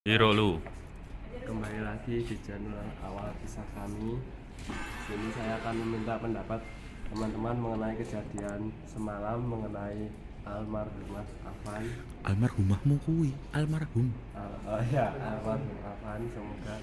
Biro lu. Kembali lagi di channel awal kisah kami. Sini saya akan meminta pendapat teman-teman mengenai kejadian semalam mengenai almarhumah Afan. Almarhumahmu kuwi, almarhum. Almarhum Afan, semoga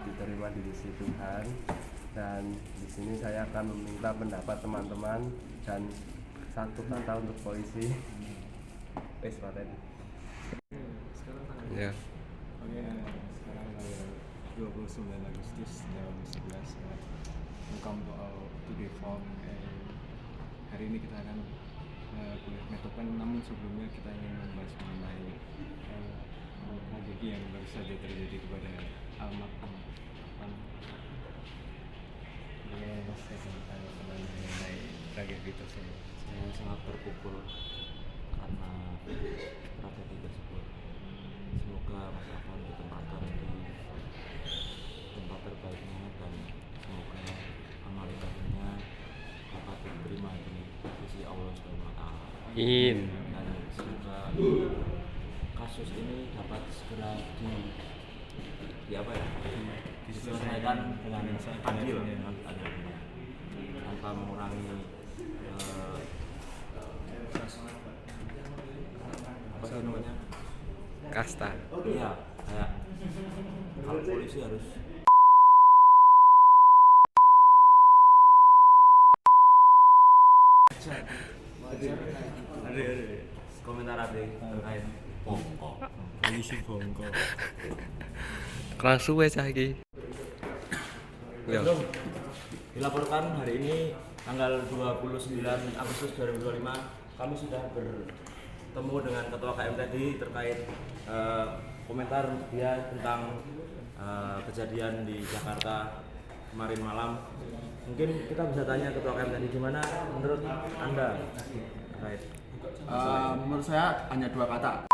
diterima di sisi Tuhan. Dan di sini saya akan meminta pendapat teman-teman dan satu kata untuk polisi. Wes paten. Ya. Oke, sekarang tanggal 29 Agustus jam 11 ya. Welcome to the form. Hari ini kita akan kuliah metopen, namun sebelumnya kita ingin membahas mengenai tragedi yang baru saja terjadi kepada almarhum Afan. Saya tentang mengenai tragedi tersebut. Saya sangat terpukul karena tragedi tersebut. Semoga Mas Afan ditempatkan di tempat terbaiknya dan semoga amal ibadahnya dapat diterima di sisi Allah Subhanahu wa Ta'ala. Amin. Dan semoga kasus ini dapat segera diselesaikan dengan adil tanpa mengurangi apa sih namanya, Kasta. iya, kayak kalau polisi harus ada komentar terkait pokok Polisi bongkok. Langsung wes iki. Ya. belum dilaporkan hari ini tanggal 29 Agustus 2025 kami sudah bertemu dengan ketua KM tadi terkait komentar dia tentang kejadian di Jakarta kemarin malam. Mungkin kita bisa tanya ketua KM tadi, gimana menurut Anda terkait Menurut saya hanya dua kata.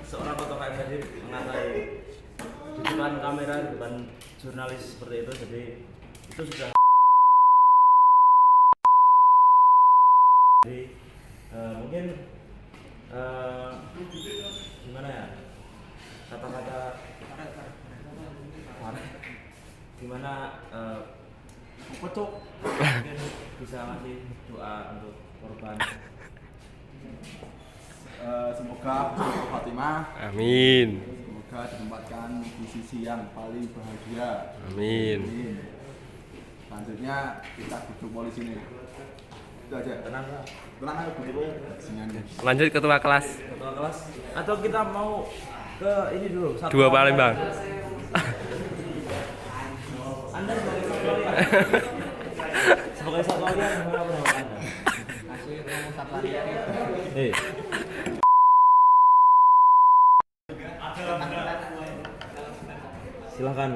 seorang ketua KM tadi mengatai di depan kamera, di depan jurnalis seperti itu, jadi itu sudah jadi mungkin gimana ya, kata-kata gimana Kocok. mungkin bisa ngasih doa untuk korban. Semoga bersuatu Fatimah. Amin. Semoga ditempatkan di sisi yang paling bahagia. Amin. Selanjutnya kita duduk polisi ini. Itu aja. Tenang lah Tenang aja duduk. Singannya. Lanjut ketua kelas. ketua kelas, atau kita mau ke ini dulu satu Dua Palembang. Anda sebagai satwalian sebagai satwalian gimana pendapat Anda? Kasih ngomong satwalian Silakan.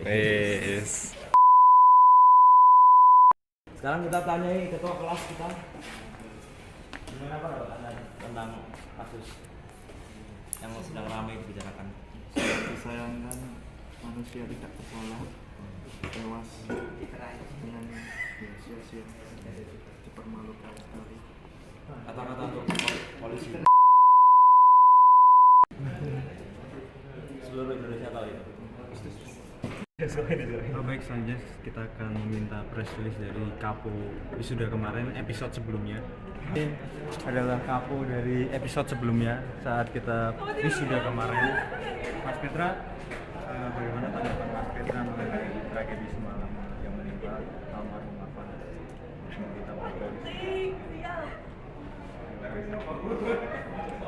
Wes. Sekarang kita tanyai ketua kelas kita, gimana pendapat Anda tentang kasus yang sedang ramai dibicarakan? Disayangkan manusia tidak bersalah tewas dengan sia-sia, dipermalukan sekali. Kata-kata untuk polisi seluruh Indonesia tahu itu. Baik, selanjutnya kita akan meminta press release dari Kapo Wisuda kemarin, episode sebelumnya. Ini adalah Kapo dari episode sebelumnya saat kita wisuda kemarin. Mas Petra, bagaimana tanggapan Mas Petra mengenai tragedi semalam yang menimpa almarhum Afan? Kita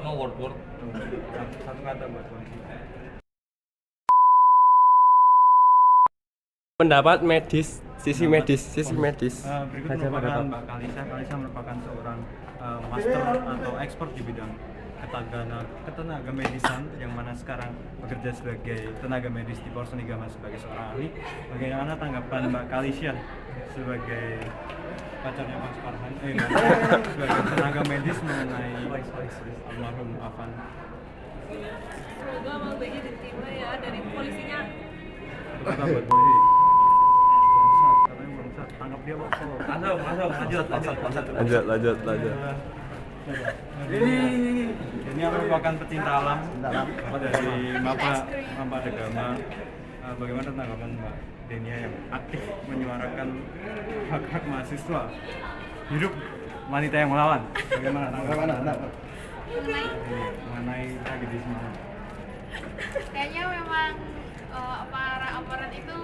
No word. satu kata buat polisi. Pendapat medis, sisi medis. Berikut merupakan Mbak Kalisa. Kalisa merupakan seorang master atau expert di bidang ketenaga medisan, yang mana sekarang bekerja sebagai tenaga medis di Polres Nigama sebagai seorang ahli. Bagaimana tanggapan Mbak Kalisa sebagai pacarnya Mas Farhan, sebagai tenaga medis mengenai almarhum Afan? Semoga amal baiknya diterima ya dari polisinya. Kata buat polisi. Bangsat, katanya bangsat. Tangkap dia, Pak. Lanjut. Lanjut. Ini merupakan pecinta alam dari Mapa Degama. Bagaimana tanggapan Mbak Denia yang aktif menyuarakan hak-hak mahasiswa? Hidup wanita yang melawan. Bagaimana tanggapan Anda mengenai tragedi semalam? Kayaknya memang aparat itu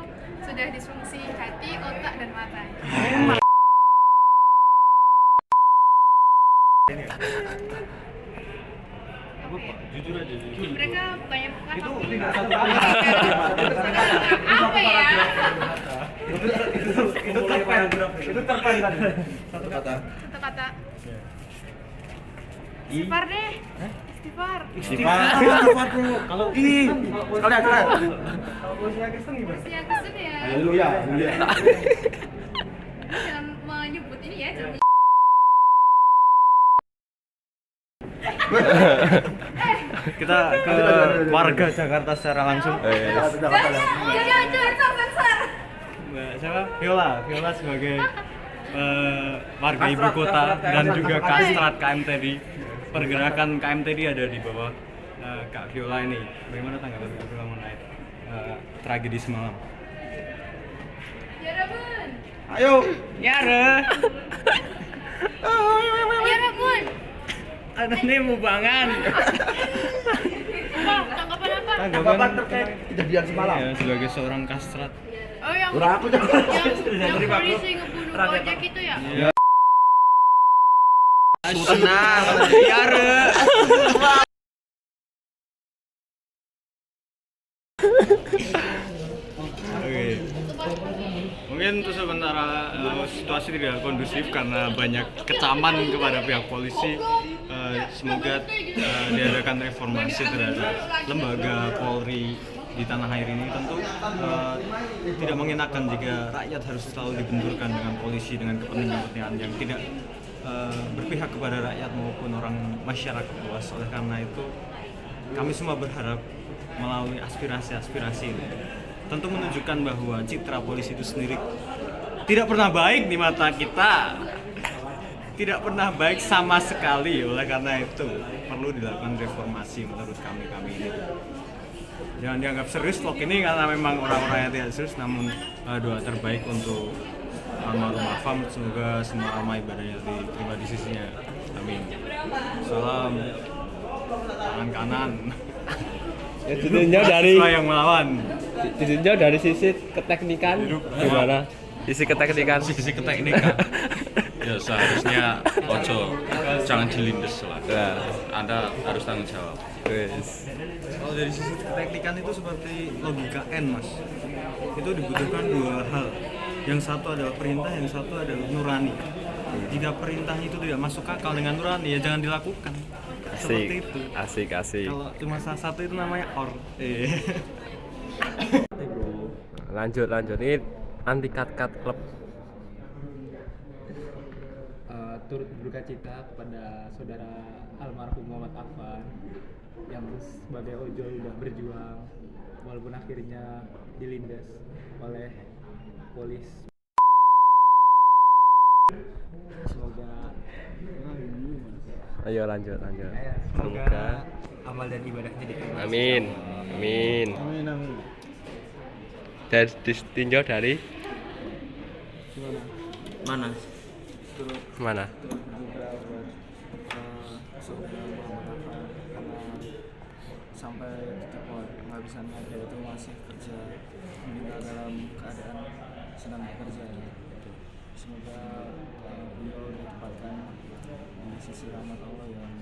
sudah disfungsi hati, otak, dan mata. Jujur aja. Mereka banyak bukan Itu apa tidak satu ya? itu terpen tadi. Satu kata. Satu kata. Istighfar deh. Istighfar. Istighfar bro. Kalau kalian kalau usia Kristen gimana? Usia Kristen ya. Haleluya. Jangan menyebut ini ya. Jangan Kita ke warga Jakarta secara langsung. jangan sensor. Mbak siapa? Viola sebagai warga ibu kota dan juga Kastrat KMTD. Pergerakan KMTD ada di bawah Kak Viola ini. Bagaimana tanggapan Kak Viola mengenai tragedi semalam? Yara Bun. Ayo, Yara. Yara Bun. Ada nih mubangan. Tanggapan apa? Tanggapan terkait kejadian semalam. Ya, sebagai seorang kastrat. Oh yang polisi ngebunuh ojek itu ya? Iya. Tenang, Yara. Oke. Mungkin untuk sementara situasi tidak kondusif karena banyak kecaman kepada pihak polisi. Semoga diadakan reformasi terhadap lembaga Polri di tanah air ini. Tentu tidak mengenakan jika rakyat harus selalu dibenturkan dengan polisi dengan kepentingan-kepentingan yang tidak berpihak kepada rakyat maupun orang masyarakat luas. Oleh karena itu kami semua berharap melalui aspirasi-aspirasi ini tentu menunjukkan bahwa citra polisi itu sendiri tidak pernah baik di mata kita, tidak pernah baik sama sekali. Oleh karena itu perlu dilakukan reformasi menurut kami ini. Jangan dianggap serius vlog ini karena memang orang-orang yang tidak serius, namun doa terbaik untuk almarhum Afam, semoga semua amal ibadahnya diterima di sisinya. Amin. Salam tangan kanan. Ya, ditinjau yang melawan. dari sisi keteknikan gimana? Sisi keteknikan. Ya seharusnya jangan dilindes lah. Anda harus tanggung jawab. Kalau dari sisi keteknikan itu seperti logika N, Mas. Itu dibutuhkan dua hal. Yang satu adalah perintah, yang satu adalah nurani. Jika perintahnya itu tidak masuk akal dengan nurani, ya jangan dilakukan. Seperti itu. Asik. Kalau cuma salah satu itu namanya or. Lanjut. Ini anti cut klub. Turut berduka cita kepada saudara almarhum Muhammad Afan yang sebagai ojol sudah berjuang walaupun akhirnya dilindas oleh polis. Semoga Ayo lanjut. semoga amal dan ibadahnya diterima. Amin. Dan ditinjau dari Mana? mana? turut berduka buat saudara Muhammad Afan karena sampai titik penghabisannya dia itu masih kerja meninggal dalam keadaan sedang bekerja. Semoga beliau ditempatkan di sisi rahmat Allah yang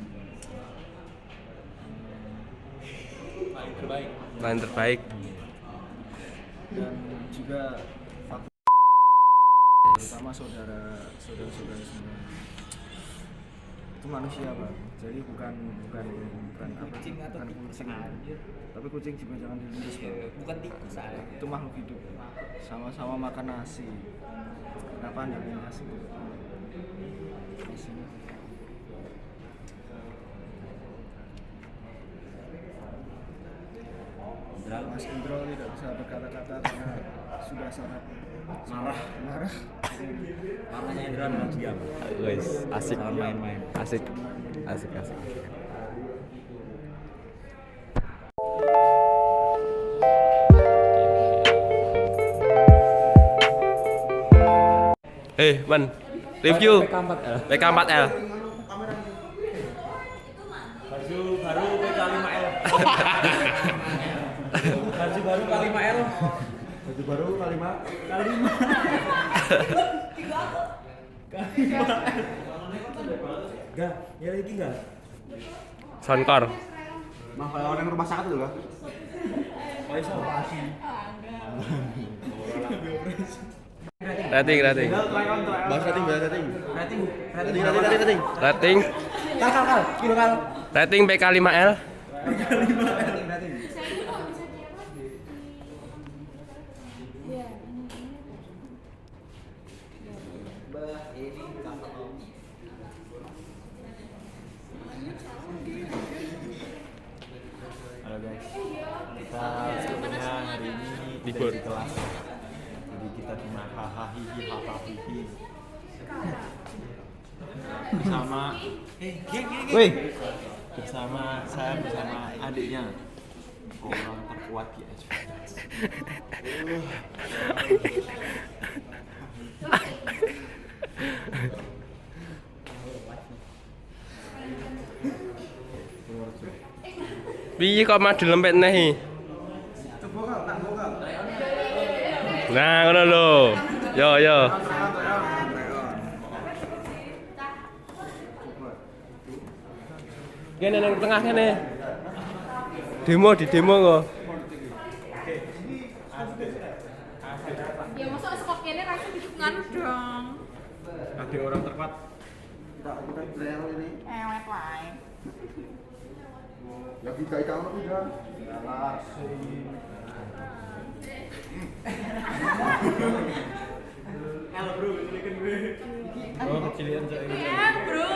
Paling terbaik. dan juga terutama saudara semua itu manusia, Pak. Jadi bukan kucing, tapi kucing juga jangan dilindas, Pak. Bukan tikus saya. Itu makhluk hidup, sama-sama makan nasi. Kenapa Anda lindas? Nasinya. Mas Indro tidak bisa berkata-kata karena sudah sangat marah. Warnanya Indra adalah diam. Guys, asik. Jangan main-main. Asik. Asik, asik. Man, review PK4L. Baju baru PK5L. Baju baru K5L. Baju baru K5. Enggak, ya lagi enggak. Soundcore. Mah kayak orang rumah sakit loh, Kak. Oh, iso operasi. Rating. Bahas rating. Rating. Kal. Kilo kal. Rating PK5L. Halo guys, kita sebetulnya hari ini Libur. di kelas. Jadi kita cuma hahaha bersama bersama adiknya orang terkuat di Ajudan. Piye kok madu lempet nih? Nah, ngono lho. Yo. Kene nang tengah kene. Di demo kok. Ya masa sekop kene rasanya gitu nganu dong. Adik orang terkuat. Ewet wae. Lagi kayak kamu udah. Oh, kecilian cok ini. Ya, Bro.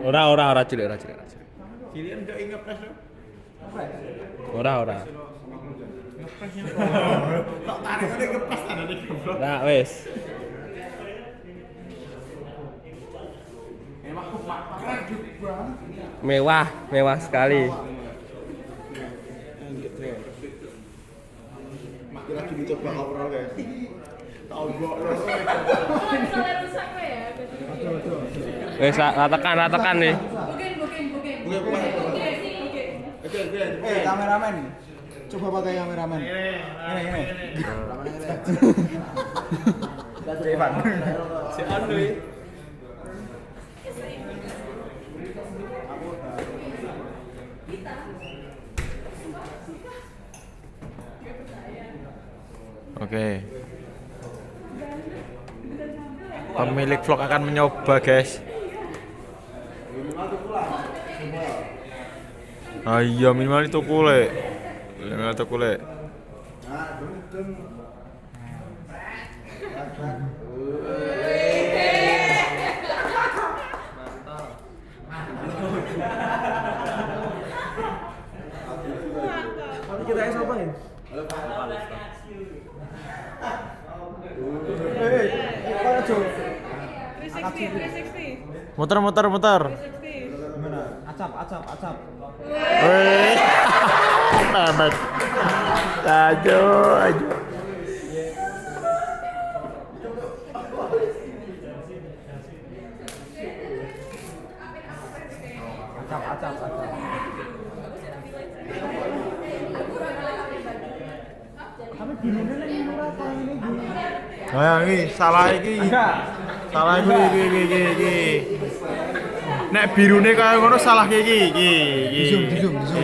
Ora cilik. Kecilian cok inget pres. Ora. Tak tarik udah ngepres tadi goblok. Nah, wis. Mewah sekali. Makin lagi dicoba ngobrol guys. Tahu gua Soalnya rusak gue ya. Wis ratakan nih. Oke, kameramen. Coba pakai kameramen. Ini. Ivan. Si Andri. Oke. Pemilik vlog akan mencoba, guys. Ayo minimal itu kule. Kita aja cobain. Apa tuh? 360. Muter. 360. Gimana? Acap. Wih. Memet. Ajo. Acap. Kami bingung nih apa ini. Nah, ini salah iki. Salah iki. Nek birune kaya ngono salah iki. Zoom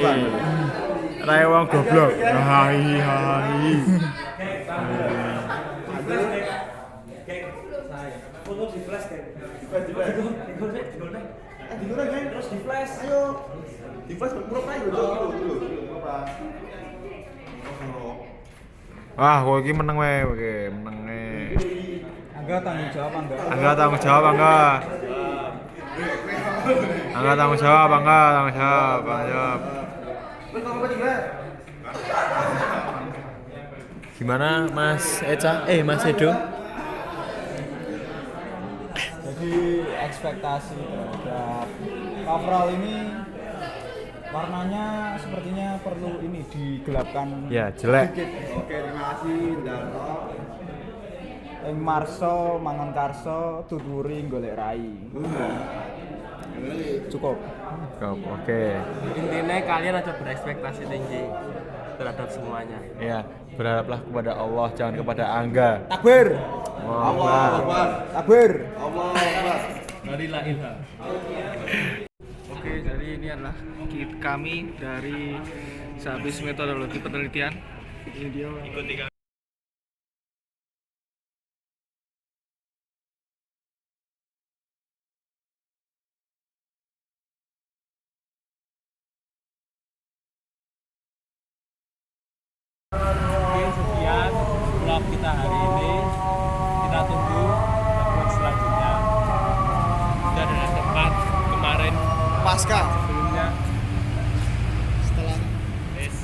kan. Rae wong goblok. Hai. Foto di flash kan. Terus di flash. Ayo. Di flash berpura aja dulu. Wah, kok iki meneng wae, meneng. Angga tanggung jawab Angga. Angga tanggung jawab. Gimana Mas Eca? Mas Edo? Jadi ekspektasi terhadap coverall ini warnanya sepertinya perlu ini digelapkan Ya, jelek. sedikit. Oke, terima kasih Ndaro. Ing Marso mangan karso tuturi golek rai. Cukup. Oke. Intinya kalian aja berekspektasi tinggi terhadap semuanya. Ya, berharaplah kepada Allah, jangan kepada Angga. Takbir. Allah Akbar. Takbir. Marilah ilham. Oke, jadi ini adalah kami dari sehabis metodologi penelitian. Ini dia. Oke, sekian vlog kita hari ini. Kita tunggu vlog selanjutnya. Sudah ada tempat kemarin Pasca. sebelumnya. Setelah Yes.